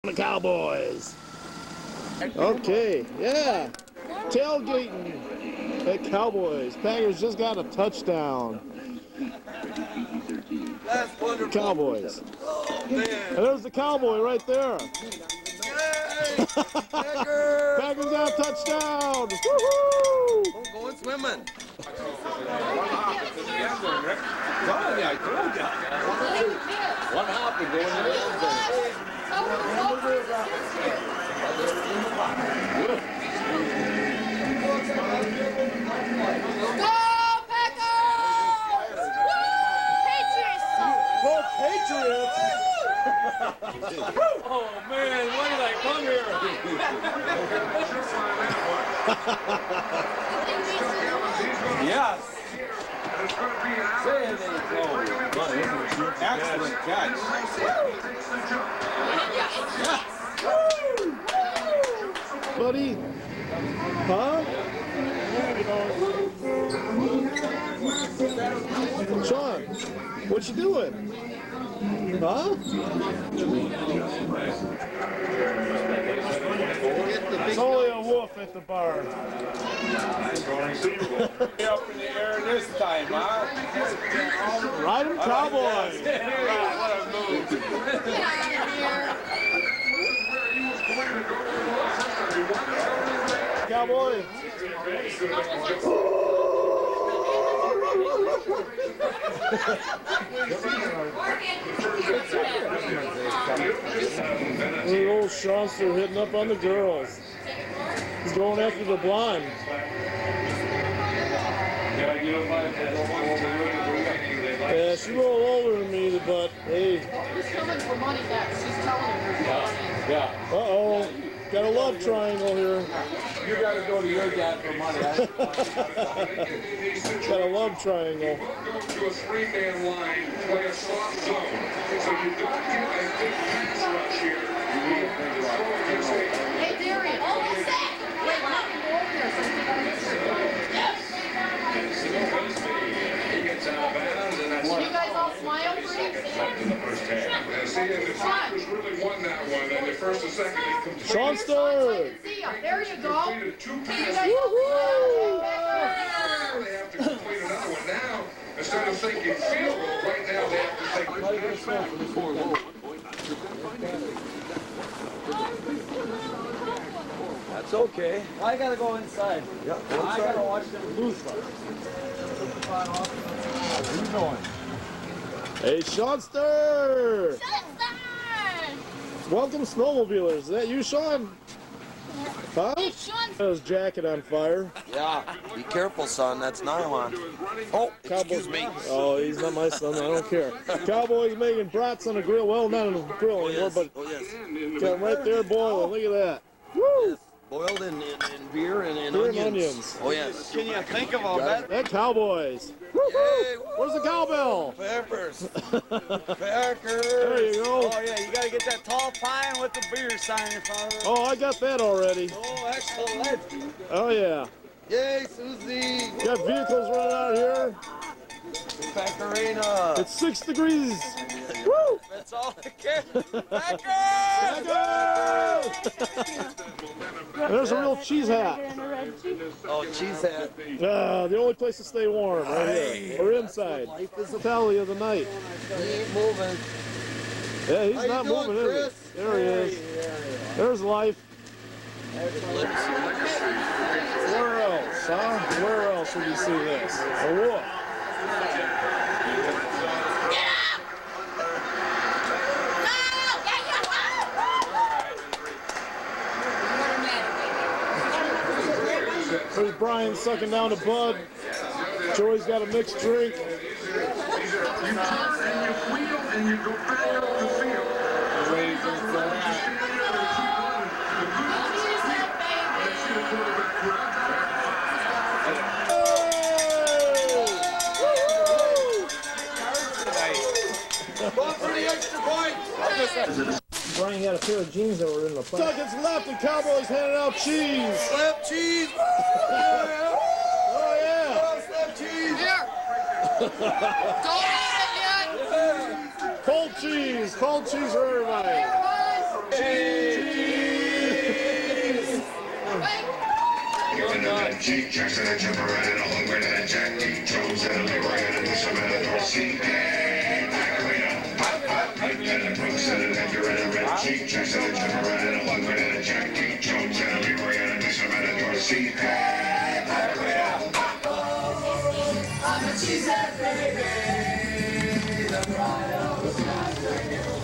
The Cowboys. Okay, yeah. Tailgating at Cowboys. Packers just got a touchdown. That's wonderful. Cowboys. Oh, man. And there's the Cowboy right there. Yay! Packers! Packers got a touchdown. Woohoo! Oh, going swimming. I told you. One hop and go in the end zone. Go Packers! Patriots! Go Patriots! Oh man, why did I come here? Yes. Say anything. Excellent catch. Buddy? Huh? Sean, what you doing? Huh? It's only a wolf at the bar. Up in the air this time, huh? Ride 'em Cowboys. What a move. Cowboy. The old Shawnster hitting up on the girls. He's going after the blonde. Yeah, she's a little older than me, but hey. He's coming for money next. She's telling him. Yeah. Uh-oh. Got a love triangle here. You gotta go to your dad for money. Got a love triangle. Go to a three-man line, play a soft zone, so you don't get a big pass rush here. Hey, Darian. Oh, what's that? Wait, not go over there. He gets out of bounds, and that's You guys all smile for him? in the first half. See, and the Packers really won that one, and the first and second, they completed. Shawnster! See ya. There you go. Completed two You passes. guys all smile. They have to complete another one now. Instead of thinking field goal, right now they have to think. That's okay. I gotta go inside. Yeah, I gotta watch them lose first. Where you going? Hey, Shawnster! Shut Welcome, snowmobilers. Is that you, Sean? Huh? Hey, Sean. Got his jacket on fire. Yeah. Be careful, son. That's nylon. Oh, excuse me. Oh, he's not my son. I don't care. Cowboy's making brats on a grill. Well, not on a grill anymore, but Oh, yes. got 'em right there boiling. Look at that. Woo! Boiled in beer and Beer and onions. onions. Oh, yes. Can you think of all that? That Cowboys. Yay, Where's the cowbell? Peppers. Packers. There you go. Oh yeah, you gotta get that tall pine with the beer sign in front of it. Oh, I got that already. Oh, excellent. Oh, yeah. Yay, Susie. Got vehicles running out here. Packarina. It's 6 degrees. Woo! That's all I care. Packers! There's a real cheese hat. Oh, cheese hat. The only place to stay warm, right here. Or inside. Tally of the night. He ain't moving. Yeah, he's How you not doing, moving, is Chris? he? There he is. There's life. Where else, huh? Where else would you see this? A wolf. There's Brian sucking down a bud. Joey's got a mixed drink. You turn and you wheel and you go back up the field. Brian got a pair of jeans that were in the front. Seconds left and Cowboys handing out cheese. Slap cheese. Oh, yeah. Slap cheese. Here. Don't eat it yet. Cold cheese for everybody. Here, guys. Cheese. Cheek Jackson and Jumper and a longer than Jackie Jones and a Leroy and a Musa and a Dorsey. Hey, Macarena, pop, pop, and a Brooks and a Edgar and a Red. Cheek Jackson and Jumper and a longer than Jackie Jones and a Leroy and a Musa and a Dorsey. Hey, Macarena, pop, pop. I'm a cheesehead baby, the pride of the sky.